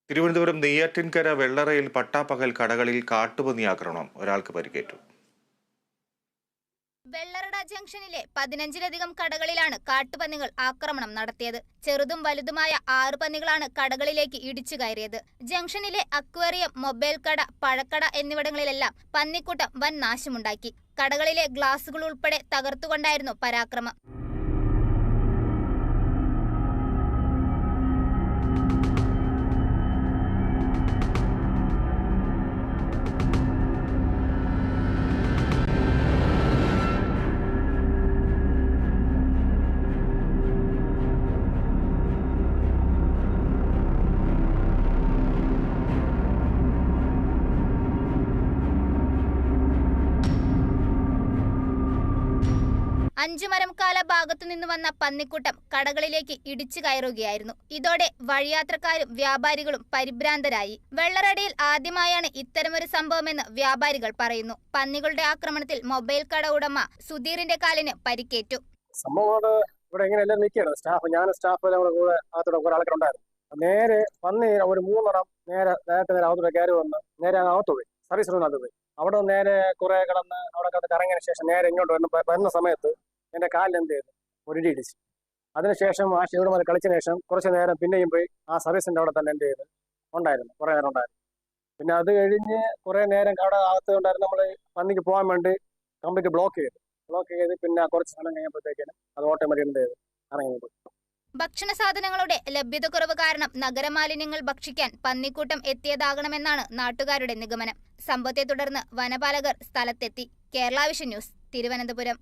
തിരുവനന്തപുരം നെയ്യാറ്റിൻകര വെള്ളറയിൽ പട്ടാപ്പകൽ കടകളിൽ കാട്ടുപന്നി ആക്രമണം, ഒരാൾക്ക് പരിക്കേറ്റു. വെള്ളറട ജംഗ്ഷനിലെ 15ലധികം കടകളിലാണ് കാട്ടുപന്നികൾ ആക്രമണം നടത്തിയത്. ചെറുതും വലുതുമായ 6 പന്നികളാണ് കടകളിലേക്ക് ഇടിച്ചു കയറിയത്. ജംഗ്ഷനിലെ അക്വേറിയം, മൊബൈൽ കട, പഴക്കട എന്നിവിടങ്ങളിലെല്ലാം പന്നിക്കൂട്ടം വൻ നാശമുണ്ടാക്കി. കടകളിലെ ഗ്ലാസുകൾ ഉൾപ്പെടെ തകർത്തുകൊണ്ടായിരുന്നു പരാക്രമം. അഞ്ചുമരംകാല ഭാഗത്തുനിന്ന് വന്ന പന്നിക്കൂട്ടം കടകളിലേക്ക് ഇടിച്ചു കയറുകയായിരുന്നു. ഇതോടെ വഴിയാത്രക്കാരും വ്യാപാരികളും പരിഭ്രാന്തരായി. വെള്ളറടയിൽ ആദ്യമായാണ് ഇത്തരമൊരു സംഭവമെന്ന് വ്യാപാരികൾ പറയുന്നു. പന്നികളുടെ ആക്രമണത്തിൽ മൊബൈൽ കട ഉടമ സുധീറിന്റെ കാലിന് പരിക്കേറ്റു. സംഭവം ഇവിടെ എങ്ങനെയെല്ലാം നിൽക്കുകയാണ്. സ്റ്റാഫ് കൂടെ കുറെ ആൾക്കാരുണ്ടായിരുന്നു. നേരെ പന്നി ഒരു 3 നേരെ അകത്തോടെ കയറി വന്ന് നേരെ അകത്ത് പോയി, സർവീസ് റൂമിനകത്ത് പോയി. അവിടെ നേരെ കുറെ കിടന്ന് അവിടെ ഇറങ്ങിയതിനു ശേഷം നേരെ ഇങ്ങോട്ട് വരുന്ന സമയത്ത് എന്റെ കാലിൽ എന്ത് ചെയ്തു, ഒരു ഇടിച്ചു. അതിനുശേഷം ആ ഷീറുമായി കളിച്ചതിന് ശേഷം കുറച്ച് നേരം പിന്നെയും പോയി ആ സർവീസിന്റെ അവിടെ തന്നെ എന്ത് ചെയ്ത് ഉണ്ടായിരുന്നു, കുറെ നേരം ഉണ്ടായിരുന്നു. പിന്നെ അത് കഴിഞ്ഞ് കുറെ നേരം അവിടെ അകത്ത് ഉണ്ടായിരുന്നു. നമ്മൾ പന്നിക്ക് പോകാൻ വേണ്ടി കംപ്ലീറ്റ് ബ്ലോക്ക് ചെയ്ത് പിന്നെ കുറച്ച് സ്ഥലം കഴിഞ്ഞപ്പോഴത്തേക്കാണ് അത് ഓട്ടോമാറ്റിക് എന്ത് ചെയ്ത് ഇറങ്ങിപ്പോയി. ഭക്ഷണ സാധനങ്ങളുടെ ലഭ്യതക്കുറവ് കാരണം നഗരമാലിന്യങ്ങൾ ഭക്ഷിക്കാൻ പന്നിക്കൂട്ടം എത്തിയതാകണമെന്നാണ് നാട്ടുകാരുടെ നിഗമനം. സംഭവത്തെ തുടർന്ന് വനപാലകർ സ്ഥലത്തെത്തി. Kerala vision news, Thiruvananthapuram.